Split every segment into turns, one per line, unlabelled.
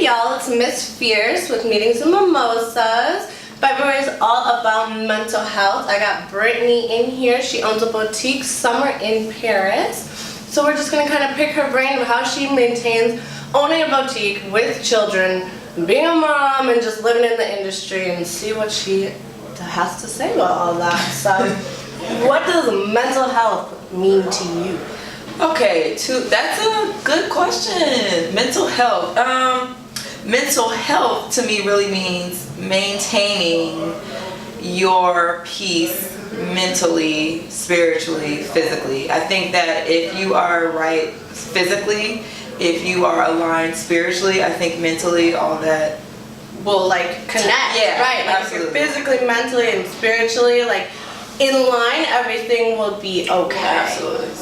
y'all, it's Miss Fierce with Meetings and Mimosas. February is all about mental health. I got Brittni in here. She owns a boutique somewhere in Paris. So we're just gonna kind of pick her brain of how she maintains owning a boutique with children, being a mom, and just living in the industry, and see what she has to say about all that. So what does mental health mean to you?
Okay, that's a good question. Mental health. Mental health to me really means maintaining your peace mentally, spiritually, physically. I think that if you are right physically, if you are aligned spiritually, I think mentally all that
will like connect.
Yeah,
right. Like
absolutely.
if you're physically, mentally, and spiritually like in line, everything will be okay.
Absolutely.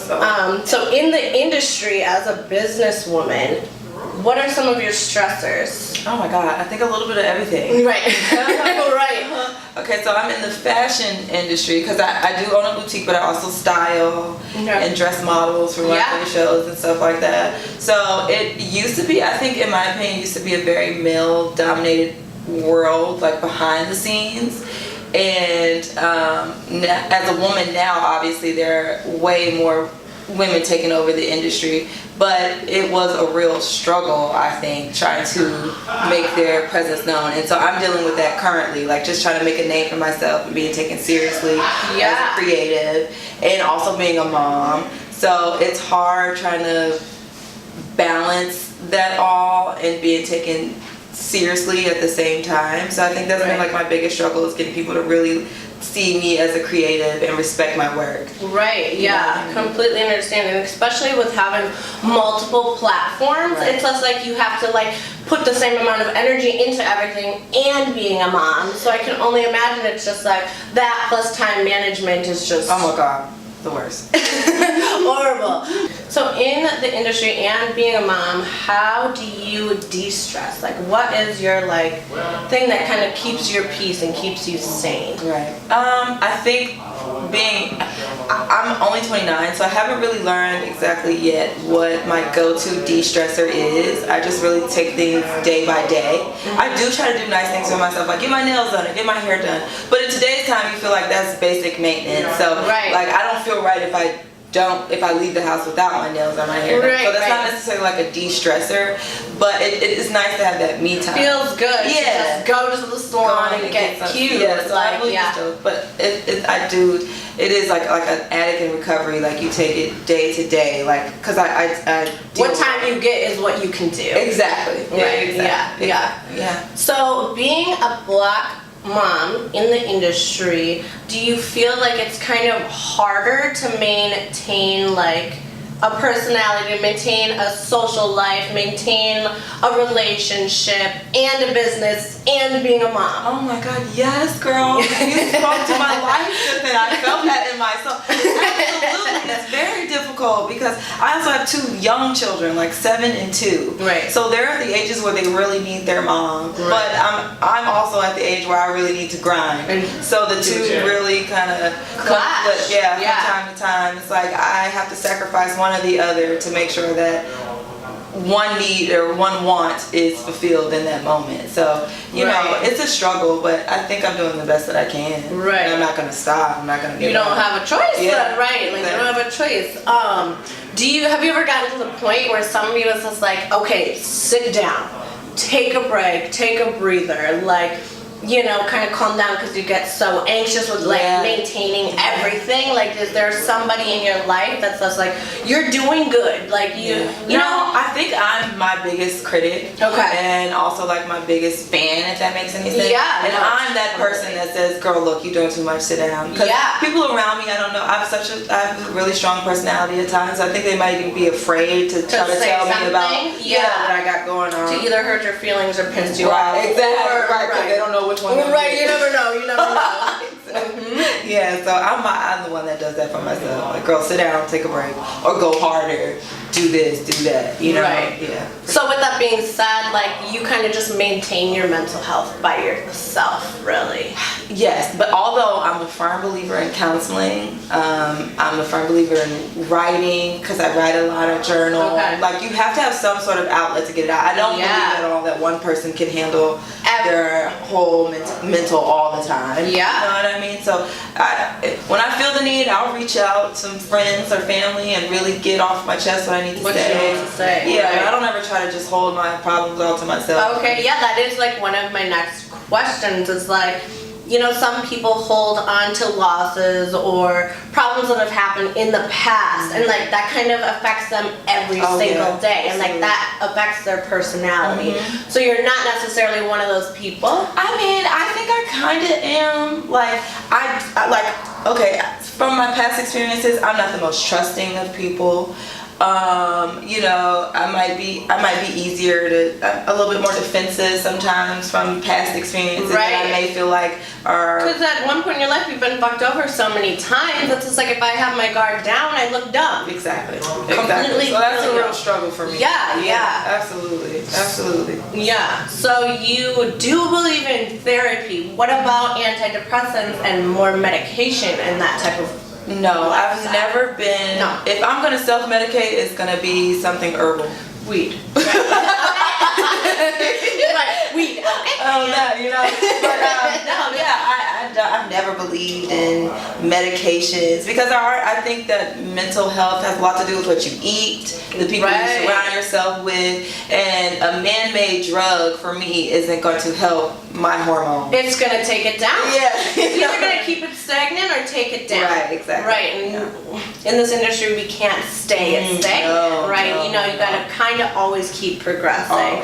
So in the industry as a businesswoman, what are some of your stressors?
Oh my God, I think a little bit of everything.
Right. Right.
Okay, so I'm in the fashion industry because I do own a boutique, but I also style and dress models for runway shows and stuff like that. So it used to be, I think in my opinion, used to be a very male-dominated world, like behind the scenes. And as a woman now, obviously there are way more women taking over the industry, but it was a real struggle, I think, trying to make their presence known. And so I'm dealing with that currently, like just trying to make a name for myself and being taken seriously as a creative, and also being a mom. So it's hard trying to balance that all and being taken seriously at the same time. So I think that's been like my biggest struggle, is getting people to really see me as a creative and respect my work.
Right, yeah, completely understand. And especially with having multiple platforms, it's just like you have to like put the same amount of energy into everything and being a mom. So I can only imagine it's just like that plus time management is just,
oh my God, the worst.
horrible. So in the industry and being a mom, how do you de-stress? Like what is your like thing that kind of keeps your peace and keeps you sane?
Right. I think I'm only 29, so I haven't really learned exactly yet what my go-to de-stressor is. I just really take things day by day. I do try to do nice things for myself, like get my nails done or get my hair done. But in today's time, you feel like that's basic maintenance. So like I don't feel right if I leave the house without my nails or my hair done. So that's not necessarily like a de-stressor, but it is nice to have that me time.
Feels good. Yeah. To just go to the salon and get cute.
Yeah, so I really just but it is like an addict in recovery. Like you take it day to day, like because I
what time you get is what you can do.
Exactly.
Right.
Exactly.
Yeah. So being a Black mom in the industry, do you feel like it's kind of harder to maintain like a personality, maintain a social life, maintain a relationship and a business and being a mom?
Oh my God, yes, girl. You spoke to my life with it. I felt that in myself. Absolutely. It's very difficult because I also have 2 young children, like 7 and 2.
Right.
So they're at the ages where they really need their mom. Right. But I'm also at the age where I really need to grind. So the two really kind of
clash.
From time to time. It's like I have to sacrifice one or the other to make sure that one need or one want is fulfilled in that moment. So you know, it's a struggle, but I think I'm doing the best that I can. Right. And I'm not gonna stop. I'm not gonna give up.
You don't have a choice.
Yeah.
Right. Like you don't have a choice. Have you ever gotten to the point where somebody was just like, okay, sit down, take a break, take a breather, like, you know, kind of calm down because you get so anxious with like maintaining everything? Like, is there somebody in your life that's just like, you're doing good, like you know?
I think I'm my biggest critic. And also like my biggest fan, if that makes any sense. And I'm that person that says, girl, look, you're doing too much, sit down. Because people around me, I don't know, I have a really strong personality at times. I think they might even be afraid to try to tell me about what I got going on.
To either hurt your feelings or piss you off.
Exactly. Because they don't know which one.
Right, you never know.
Yeah, so I'm the one that does that for myself. Like, girl, sit down, take a break, or go harder, do this, do that. You know?
Right.
Yeah.
So with that being said, like you kind of just maintain your mental health by yourself, really.
Yes, but although I'm a firm believer in counseling, I'm a firm believer in writing because I write a lot of journal.
Okay.
Like you have to have some sort of outlet to get it out. I don't believe at all that one person can handle their whole mental all the time.
Yeah.
You know what I mean? So when I feel the need, I'll reach out to some friends or family and really get off my chest what I need to say.
What you need to say.
Yeah,
right.
I don't ever try to just hold my problems all to myself.
Okay, yeah, that is like one of my next questions is like, you know, some people hold on to losses or problems that have happened in the past, and like that kind of affects them every single day, and like that affects their personality. So you're not necessarily one of those people.
I mean, I think I kind of am. Like, okay, from my past experiences, I'm not the most trusting of people. You know, I might be easier to, a little bit more defensive sometimes from past experiences that I may feel like are.
Because at one point in your life, you've been fucked over so many times. It's just like if I have my guard down, I look dumb.
Exactly.
Completely.
So that's a real struggle for me.
Yeah.
Absolutely.
Yeah. So you do believe in therapy. What about antidepressants and more medication and that type of?
No, I've never been.
No.
If I'm gonna self-medicate, it's gonna be something herbal.
Weed. Right. Weed.
Oh no, you know. But I've never believed in medications because I think that mental health has a lot to do with what you eat, the people you surround yourself with, and a man-made drug for me isn't going to help my hormones.
It's gonna take it down.
Yeah.
It's either gonna keep it stagnant or take it down.
Right, exactly.
Right, and in this industry we can't stay stagnant, right? You know, you gotta kind of always keep progressing.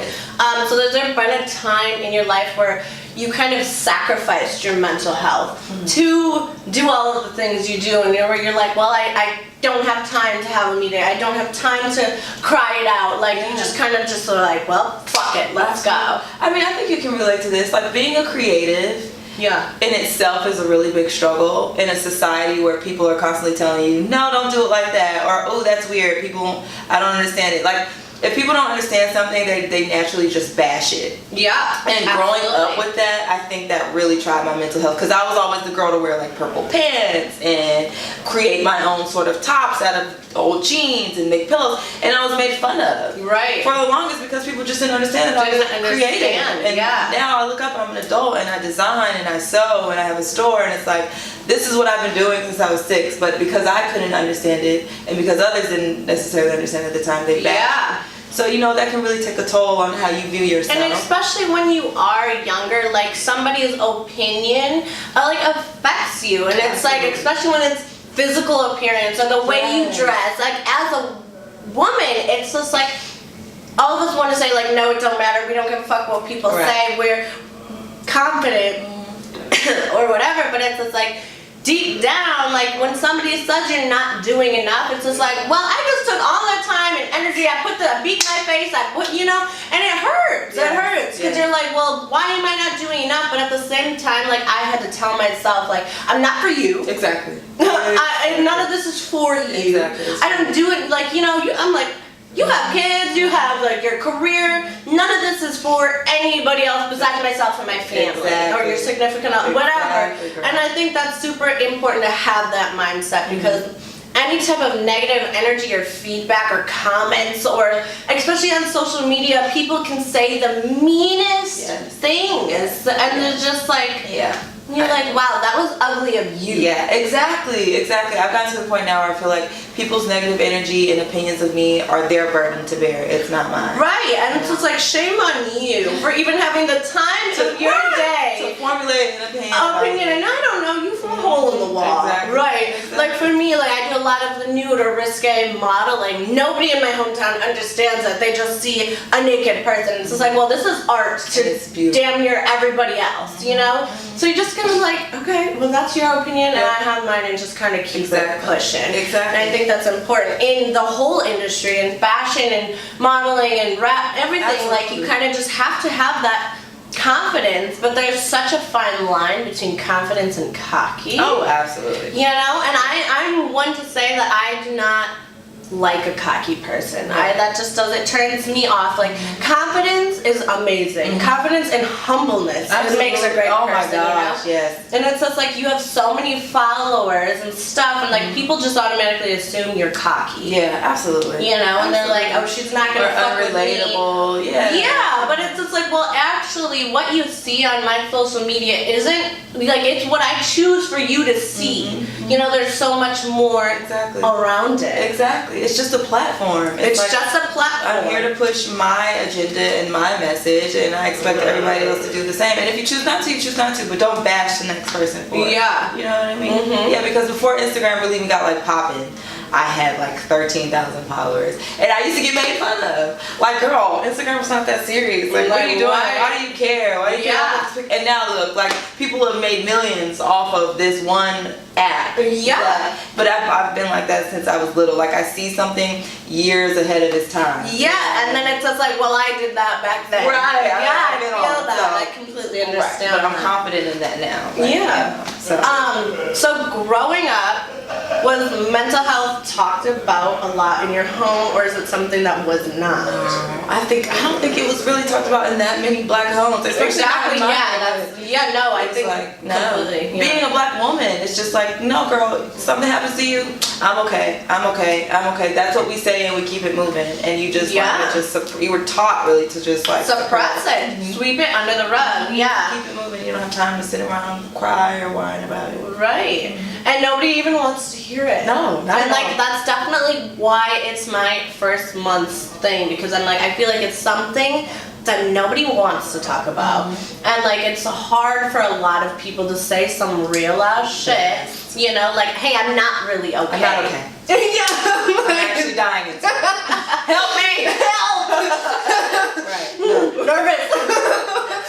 So there's there been a time in your life where you kind of sacrificed your mental health to do all of the things you do, and where you're like, well, I don't have time to have a meeting, I don't have time to cry it out, like you just kind of just like, well, fuck it, let's go.
I mean, I think you can relate to this, like being a creative in itself is a really big struggle in a society where people are constantly telling you, no, don't do it like that, or oh, that's weird, people, I don't understand it. Like, if people don't understand something, they naturally just bash it.
Yeah.
And growing up with that, I think that really tried my mental health. Because I was always the girl to wear like purple pants and create my own sort of tops out of old jeans and make pillows. And I was made fun of.
Right.
For the longest because people just didn't understand that I was creative. And now I look up, I'm an adult and I design and I sew and I have a store. And it's like, this is what I've been doing since I was 6. But because I couldn't understand it and because others didn't necessarily understand it at the time, they bashed. So, you know, that can really take a toll on how you view yourself.
And especially when you are younger, like somebody's opinion like affects you. And it's like, especially when it's physical appearance or the way you dress. Like as a woman, it's just like, all of us want to say like, no, it don't matter. We don't give a fuck what people say. We're confident or whatever. But it's just like, deep down, like when somebody says you're not doing enough, it's just like, well, I just took all that time and energy, I beat my face, I put, you know, and it hurts. It hurts because you're like, well, why am I not doing enough? But at the same time, like I had to tell myself, like, I'm not for you.
Exactly.
None of this is for you.
Exactly.
I don't do it like, you know, I'm like, you have kids, you have like your career, none of this is for anybody else besides myself and my family or your significant other, whatever. And I think that's super important to have that mindset because any type of negative energy or feedback or comments or especially on social media, people can say the meanest things and they're just like, you're like, wow, that was ugly of you.
Yeah, exactly. I've gotten to the point now where I feel like people's negative energy and opinions of me are their burden to bear. It's not mine.
Right, and it's just like, shame on you for even having the time of your day
to formulate an opinion.
And I don't know, you from a hole in the wall.
Exactly.
Right. Like for me, like I do a lot of the nude or risque modeling. Nobody in my hometown understands that. They just see a naked person. It's just like, well, this is art to damn near everybody else, you know? So you just kind of like, okay, well that's your opinion and I have mine and just kind of keep it pushing.
Exactly.
And I think that's important in the whole industry, in fashion and modeling and rap, everything.
Absolutely.
Like you kind of just have to have that confidence, but there's such a fine line between confidence and cocky.
Oh, absolutely.
You know, and I'm one to say that I do not like a cocky person. That just it turns me off. Like, confidence is amazing. Confidence and humbleness. It makes a great person.
Oh my gosh,
yes. And it's just like you have so many followers and stuff, and like people just automatically assume you're cocky.
Yeah, absolutely.
You know, and they're like, oh, she's not gonna fuck with me.
Unrelatable. Yeah.
Yeah, but it's just like, well, actually, what you see on my social media isn't like, it's what I choose for you to see. You know, there's so much more around it.
Exactly. It's just a platform.
It's like, just a platform.
I'm here to push my agenda and my message, and I expect everybody else to do the same. And if you choose not to, you choose not to, but don't bash the next person for it.
Yeah.
You know what I mean? Yeah, because before Instagram really even got like popping, I had like 13,000 followers, and I used to get made fun of. Like, girl, Instagram was not that serious. Like, what are you doing? Why do you care? Why do you care? And now look, like, people have made millions off of this one app.
Yeah.
But I've been like that since I was little. Like, I see something years ahead of its time.
Yeah, and then it's just like, well, I did that back then.
Right.
Yeah, I feel that. So, I completely understand.
But I'm confident in that now. Like,
yeah. So growing up, was mental health talked about a lot in your home, or is it something that was not?
I don't think it was really talked about in that many black homes.
Exactly. I think
like, no. Being a black woman, it's just like, no, girl, something happens to you, I'm okay. That's what we say, and we keep it moving. And you just you were taught really to just like
suppress it, sweep it under the rug. Yeah.
Keep it moving. You don't have time to sit around and cry or whine about it.
Right. And nobody even wants to hear it.
No, not
and like that's definitely why it's my first month's thing, because I'm like, I feel like it's something that nobody wants to talk about. And like, it's hard for a lot of people to say some real ass shit. You know, like, hey, I'm not really okay.
I'm not okay. I'm actually dying inside. Help me!
Help!
Right. No.
Nervous.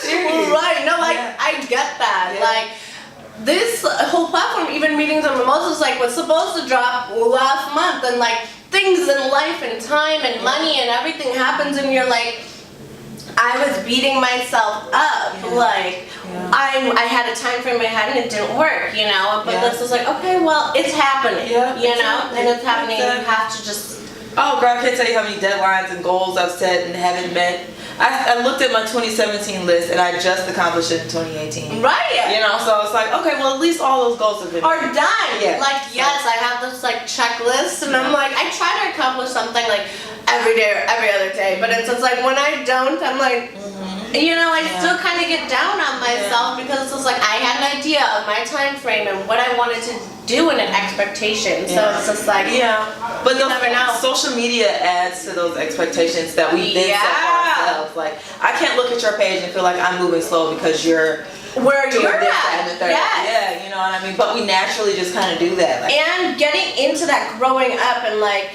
Seriously.
Right. No, I get that.
Yeah.
Like, this whole platform, even Meetings and Mimosas, like, was supposed to drop last month, and like, things in life and time and money and everything happens, and you're like, I was beating myself up. Like, I had a time frame in my head and it didn't work, you know. But this was like, okay, well, it's happening, you know, and it's happening. You have to just.
Oh, girl, I can't tell you how many deadlines and goals I've set and haven't met. I looked at my 2017 list, and I just accomplished it in 2018.
Right.
You know, so it's like, okay, well, at least all those goals have been
done.
Yeah.
Like, yes, I have this like checklist, and I'm like, I try to accomplish something like every day or every other day, but it's just like when I don't, I'm like, you know, I still kind of get down on myself because it's just like I had an idea of my time frame and what I wanted to do and an expectation. So it's just like,
but
you never know.
Social media adds to those expectations that we then set for ourselves. Like, I can't look at your page and feel like I'm moving slow because you're
where
doing
you're
this,
at.
that, and the third. Yeah, you know what I mean? But we naturally just kind of do that. Like,
and getting into that growing up, and like,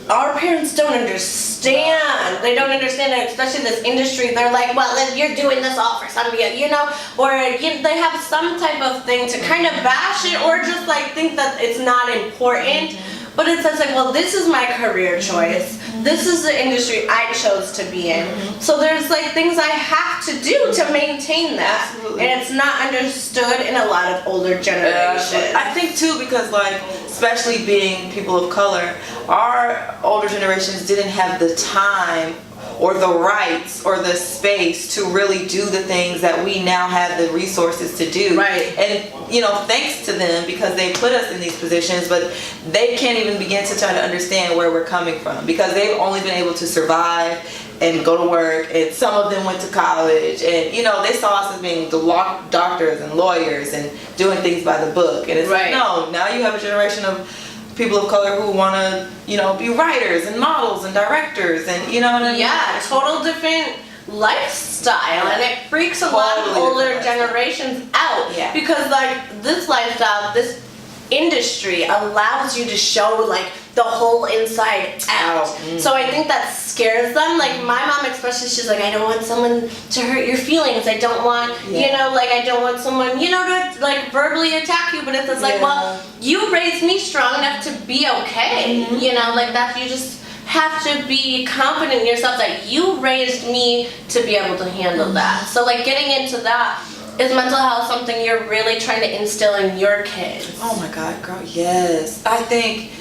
our parents don't understand. They don't understand it, especially this industry. They're like, well, if you're doing this all for somebody, you know, or they have some type of thing to kind of bash it, or just like think that it's not important. But it's just like, well, this is my career choice. This is the industry I chose to be in. So there's like things I have to do to maintain that.
Absolutely.
And it's not understood in a lot of older generations.
I think too, because like, especially being people of color, our older generations didn't have the time or the rights or the space to really do the things that we now have the resources to do.
Right.
And, you know, thanks to them, because they put us in these positions, but they can't even begin to try to understand where we're coming from, because they've only been able to survive and go to work, and some of them went to college, and, you know, they saw us as being the doctors and lawyers and doing things by the book. And it's like, no, now you have a generation of people of color who want to, you know, be writers and models and directors, and you know what I mean?
Yeah, total different lifestyle, and it freaks a lot of older generations out.
Yeah.
Because like, this lifestyle, this industry allows you to show like the whole inside out. So I think that scares them. Like, my mom especially, she's like, I don't want someone to hurt your feelings. I don't want, you know, like, I don't want someone, you know, to like verbally attack you. But it's just like, well, you raised me strong enough to be okay. You know, like, that you just have to be confident in yourself that you raised me to be able to handle that. So like, getting into that, is mental health something you're really trying to instill in your kids?
Oh my God, girl, yes. I think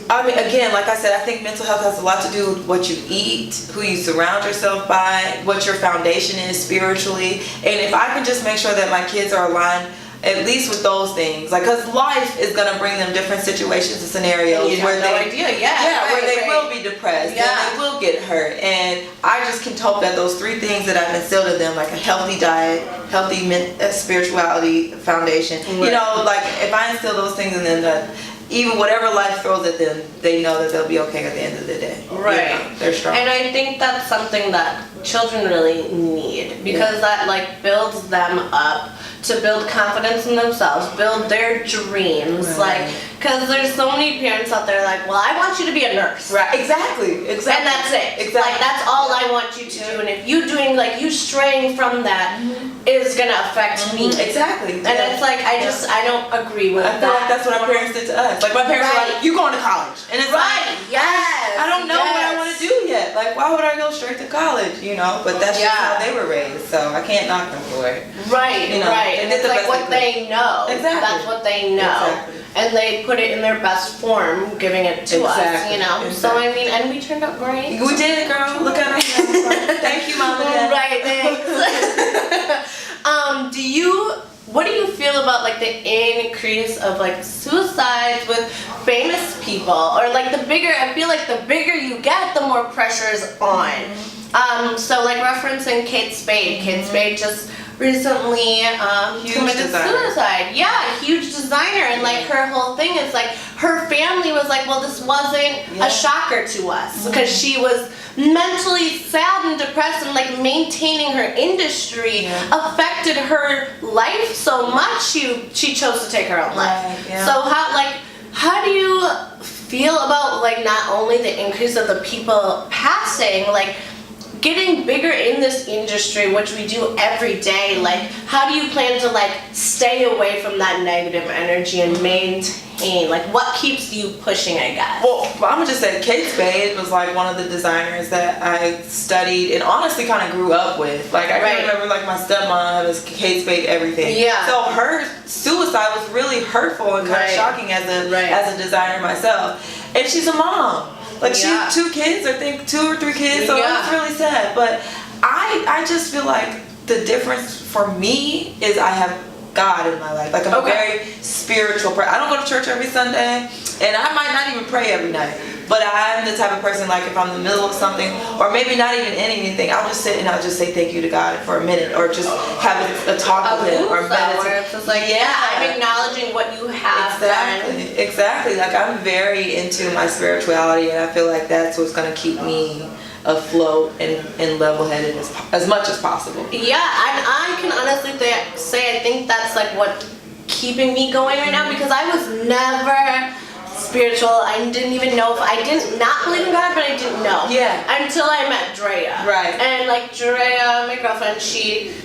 I mean, again, like I said, I think mental health has a lot to do with what you eat, who you surround yourself by, what your foundation is spiritually. And if I can just make sure that my kids are aligned at least with those things, like, because life is going to bring them different situations and scenarios where they will be depressed and they will get hurt. And I just can hope that those three things that I've instilled in them, like a healthy diet, healthy spirituality foundation, you know, like if I instill those things in them, that even whatever life throws at them, they know that they'll be okay at the end of the day.
Right.
You know, they're strong.
And I think that's something that children really need, because that like builds them up to build confidence in themselves, build their dreams, like, because there's so many parents out there like, well, I want you to be a nurse.
Right, exactly.
And that's it.
Exactly.
Like, that's all I want you to do, and if you doing, like, you straying from that is gonna affect me.
Exactly.
And it's like, I don't agree with that.
I feel like that's what our parents did to us. Like, my parents were like, you going to college. And it's like,
yes,
I don't know what I want to do yet. Like, why would I go straight to college, you know? But that's just how they were raised, so I can't knock them for it.
Right,
you know,
right. And it's like what they know.
Exactly.
That's what they know.
Exactly.
And they put it in their best form, giving it to us, you know?
Exactly.
So, I mean, and we turned out great.
We did, girl. Look at us. Thank you, Mom and Dad.
Right, thanks. What do you feel about like the increase of like suicides with famous people, or like I feel like the bigger you get, the more pressure is on. So like referencing Kate Spade. Kate Spade just recently committed suicide. Yeah, huge designer, and like her whole thing is like her family was like, well, this wasn't a shocker to us, because she was mentally sad and depressed, and like maintaining her industry affected her life so much she chose to take her own life. So how do you feel about like not only the increase of the people passing, like getting bigger in this industry, which we do every day? Like, how do you plan to like stay away from that negative energy and maintain, like, what keeps you pushing, I guess?
Well, I'm gonna just say Kate Spade was like one of the designers that I studied and honestly kind of grew up with. Like, I can remember like my stepmom was Kate Spade everything. Yeah. So her suicide was really hurtful and kind of shocking as a designer myself. And she's a mom. Like, she had 2 kids, I think 2 or 3 kids, so it's really sad. But I just feel like the difference for me is I have God in my life. Like, I'm a very spiritual person. I don't go to church every Sunday, and I might not even pray every night. But I'm the type of person, like, if I'm in the middle of something, or maybe not even in anything, I'll just sit and I'll just say thank you to God for a minute, or just have a talk with Him, or meditate.
It's like, I'm acknowledging what you have done.
Exactly. Like, I'm very into my spirituality, and I feel like that's what's going to keep me afloat and level-headed as much as possible.
Yeah, and I can honestly say I think that's like what keeping me going right now, because I was never spiritual. I didn't even know if I didn't not believe in God, but I didn't know. Yeah. Until I met Drea. Right. And like Drea, my girlfriend, she's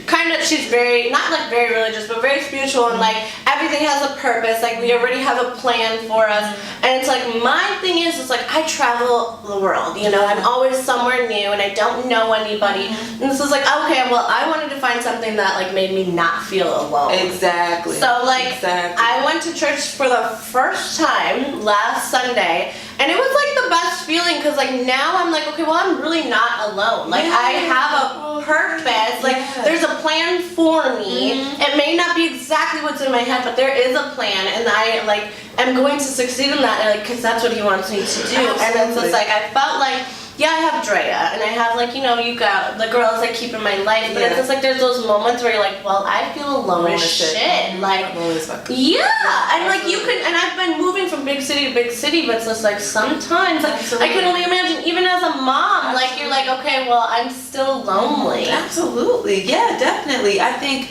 very, not like very religious, but very spiritual, and like everything has a purpose. Like, we already have a plan for us. And it's like, my thing is, it's like I travel the world, you know, I'm always somewhere new and I don't know anybody. And this is like, okay, well, I wanted to find something that like made me not feel alone.
Exactly.
So like, I went to church for the first time last Sunday, and it was like the best feeling, because like now I'm like, okay, well, I'm really not alone. Like, I have a purpose. Like, there's a plan for me. It may not be exactly what's in my head, but there is a plan, and I like am going to succeed in that, like, because that's what He wants me to do. And it's just like, I felt like, I have Drea, and I have like, you know, you got the girls I keep in my life, but it's just like there's those moments where you're like, well, I feel alone as shit. Like, and like you can, and I've been moving from big city to big city, but it's just like sometimes I can only imagine, even as a mom, like you're like, okay, well, I'm still lonely.
Absolutely, yeah, definitely. I think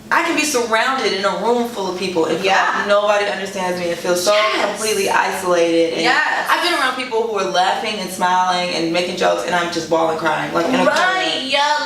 I can be surrounded in a room full of people and nobody understands me and feel so completely isolated. And I've been around people who are laughing and smiling and making jokes, and I'm just bawling, crying, like in a corner.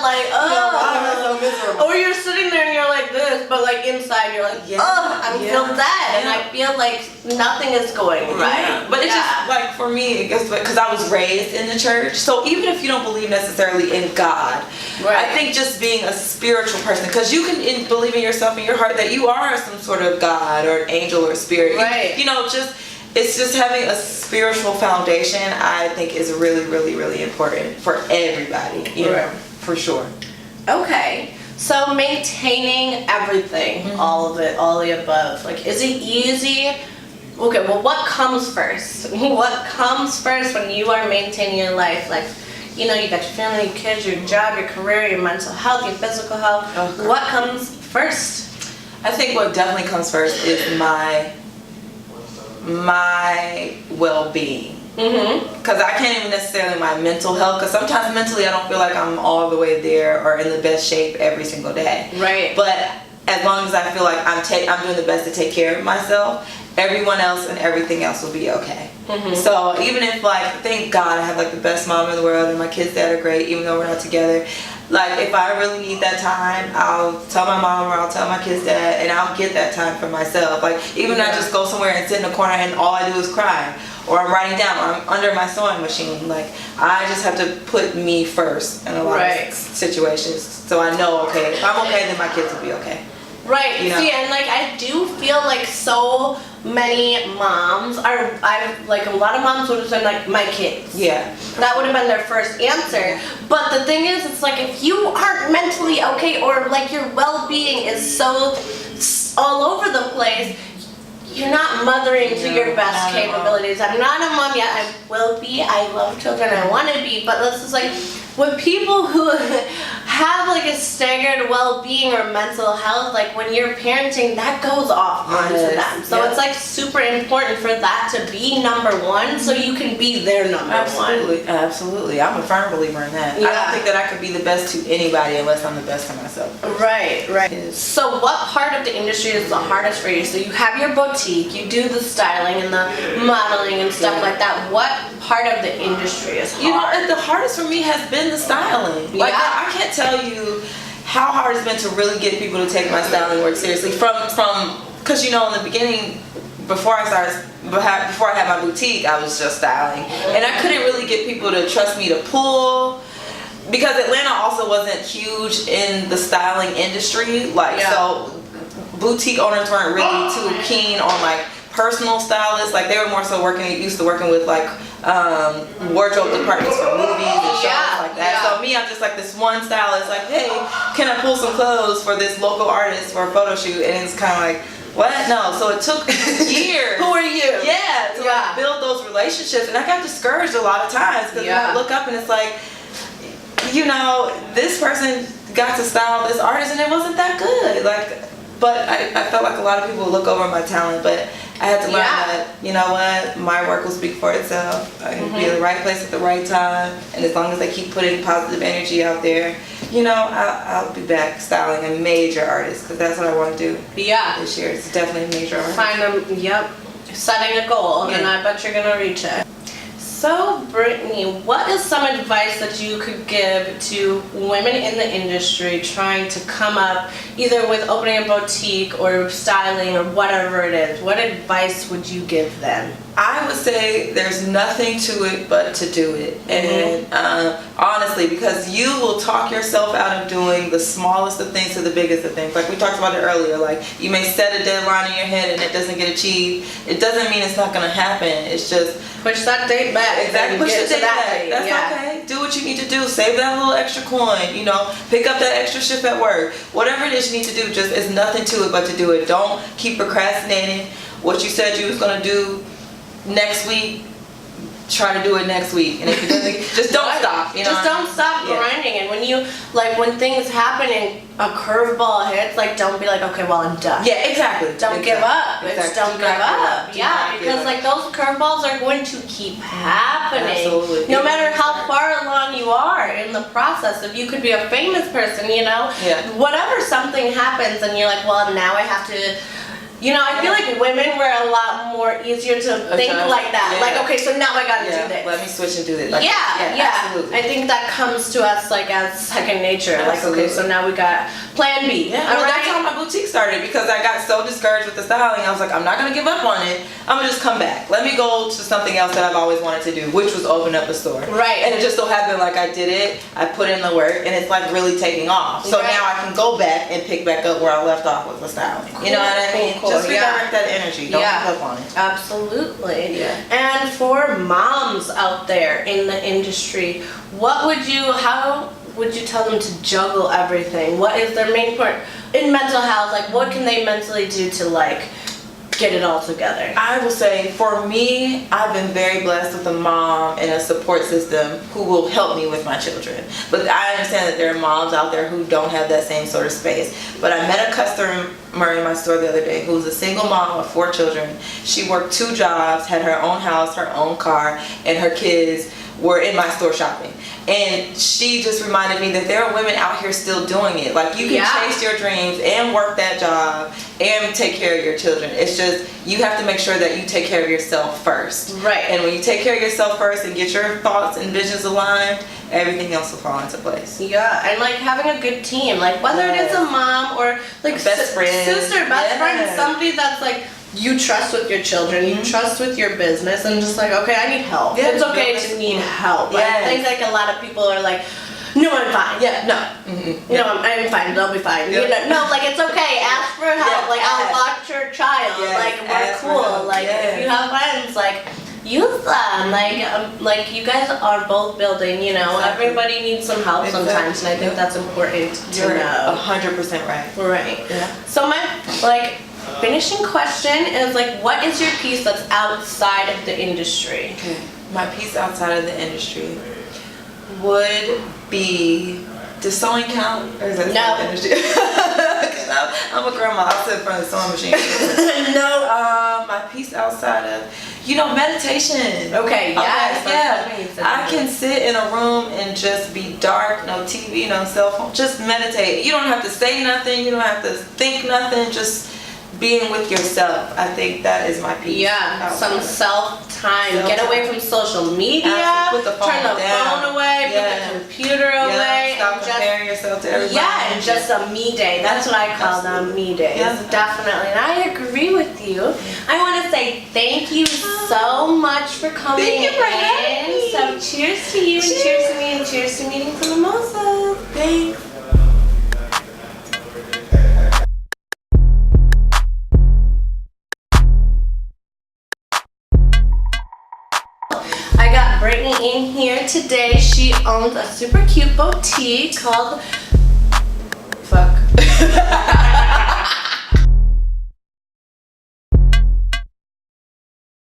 Like,
I'm so miserable.
Or you're sitting there and you're like this, but like inside you're like, I feel dead, and I feel like nothing is going right.
But it's just like, for me, I guess because I was raised in the church, so even if you don't believe necessarily in God, I think just being a spiritual person, because you can believe in yourself in your heart that you are some sort of God or angel or spirit. You know, just it's just having a spiritual foundation, I think, is really, really, really important for everybody, you know, for sure.
Okay. So maintaining everything, all of it, all the above, like, is it easy? Okay, well, what comes first? What comes first when you are maintaining your life? Like, you know, you got your family, your kids, your job, your career, your mental health, your physical health. Okay. What comes first?
I think what definitely comes first is my well-being. Because I can't even necessarily my mental health, because sometimes mentally I don't feel like I'm all the way there or in the best shape every single day.
Right.
But as long as I feel like I'm doing the best to take care of myself, everyone else and everything else will be okay. So even if, like, thank God I have like the best mom in the world and my kids' dad are great, even though we're not together. Like, if I really need that time, I'll tell my mom or I'll tell my kids' dad, and I'll get that time for myself. Like, even if I just go somewhere and sit in a corner and all I do is cry, or I'm writing down, or I'm under my sewing machine. Like, I just have to put me first in a lot of situations, so I know, okay, if I'm okay, then my kids will be okay.
Right.
You know?
See, and like, I do feel like so many moms are, like, a lot of moms would have said, like, my kids.
Yeah.
That would have been their first answer. But the thing is, it's like, if you aren't mentally okay, or like your well-being is so all over the place, you're not mothering to your best capabilities. I'm not a mom yet. I will be. I love children. I want to be. But this is like, with people who have like a staggered well-being or mental health, like, when you're parenting, that goes off onto them. So it's like super important for that to be number one, so you can be their number one.
Absolutely. I'm a firm believer in that. I don't think that I could be the best to anybody unless I'm the best to myself.
Right. So what part of the industry is the hardest for you? So you have your boutique, you do the styling and the modeling and stuff like that. What part of the industry is hard?
You know, the hardest for me has been the styling. Like, I can't tell you how hard it's been to really get people to take my styling work seriously. From because, you know, in the beginning, before I had my boutique, I was just styling, and I couldn't really get people to trust me to pull, because Atlanta also wasn't huge in the styling industry. Like, so boutique owners weren't really too keen on like personal stylists. Like, they were more so used to working with like wardrobe departments for movies and shows like that. So me, I'm just like this one stylist, like, hey, can I pull some clothes for this local artist for a photo shoot? And it's kind of like, what? No. So it took years.
Who are you?
To like build those relationships, and I got discouraged a lot of times, because I look up and it's like, you know, this person got to style this artist and it wasn't that good. Like, but I felt like a lot of people would look over my talent, but I had to learn that, you know what, my work will speak for itself. I can be in the right place at the right time, and as long as I keep putting positive energy out there, you know, I'll be back styling a major artist, because that's what I want to do. This year, it's definitely a major artist.
Find them. Setting a goal, and I bet you're gonna reach it. So, Brittni, what is some advice that you could give to women in the industry trying to come up, either with opening a boutique or styling or whatever it is? What advice would you give them?
I would say there's nothing to it but to do it. And honestly, because you will talk yourself out of doing the smallest of things to the biggest of things. Like we talked about it earlier, like you may set a deadline in your head and it doesn't get achieved. It doesn't mean it's not going to happen. It's just
push that date back.
Exactly. Push the date back. That's okay. Do what you need to do. Save that little extra coin. You know, pick up that extra shift at work. Whatever it is you need to do, just it's nothing to it but to do it. Don't keep procrastinating. What you said you was going to do next week, try to do it next week. And if it doesn't, just don't stop. You know,
just don't stop grinding. And when you when things happen and a curveball hits, like don't be like, okay, well I'm done.
Yeah, exactly.
Don't give up. It's don't give up. Yeah, because like those curveballs are going to keep happening.
Absolutely.
No matter how far along you are in the process. If you could be a famous person, you know, whatever, something happens and you're like, well now I have to. You know, I feel like women were a lot more easier to think like that. Like, okay, so now I gotta do this.
Let me switch and do this. Like,
absolutely. I think that comes to us like as second nature. Absolutely. Like, okay, so now we got plan B.
Yeah, well, that's how my boutique started, because I got so discouraged with the styling. I was like, I'm not gonna give up on it. I'm gonna just come back. Let me go to something else that I've always wanted to do, which was open up a store.
Right.
And it just so happened like I did it, I put in the work, and it's like really taking off. So now I can go back and pick back up where I left off with the styling. You know what I mean? Just redirect that energy. Don't give up on it.
Absolutely.
Yeah.
And for moms out there in the industry, how would you tell them to juggle everything? What is their main part in mental health? Like, what can they mentally do to like get it all together?
I will say, for me, I've been very blessed with a mom and a support system who will help me with my children. But I understand that there are moms out there who don't have that same sort of space. But I met a customer in my store the other day who was a single mom of 4 children. She worked 2 jobs, had her own house, her own car, and her kids were in my store shopping. And she just reminded me that there are women out here still doing it. Like, you can chase your dreams and work that job and take care of your children. It's just, you have to make sure that you take care of yourself first.
Right.
And when you take care of yourself first and get your thoughts and visions aligned, everything else will fall into place.
Yeah, and like having a good team, like whether it is a mom or like
best friend,
sister, best friend, somebody that's like you trust with your children, you trust with your business, and just like, okay, I need help.
Yeah,
it's okay to need help. I think like a lot of people are like, no, I'm fine. Yeah, no, no, I'm fine. They'll be fine. You know, no, like it's okay. Ask for help. Like I'll watch your child. Like we're cool. Like if you have friends, like use them. Like you guys are both building. You know, everybody needs some help sometimes, and I think that's important to know.
100% right.
Right.
Yeah.
So my finishing question is like, what is your piece that's outside of the industry?
Okay. My piece outside of the industry would be, does sewing count? Or is that
No.
industry? I'm a grandma. I'll sit in front of the sewing machine.
No.
My piece outside of, meditation.
Okay, yes.
Yeah. I can sit in a room and just be dark, no TV, no cell phone. Just meditate. You don't have to say nothing. You don't have to think nothing. Just being with yourself. I think that is my piece.
Yeah, some self-time. Get away from social media.
Put the phone
turn the
down.
phone away. Put the computer away.
Stop
and
comparing yourself to everybody.
Yeah, and just a me day. That's what I call them, me days.
Yeah.
Definitely. And I agree with you. I want to say thank you so much for coming
Thank you for having me.
So cheers to you, and cheers to me, and cheers to meeting some mimosas.
Thanks.
I got Brittni in here today. She owns a super cute boutique called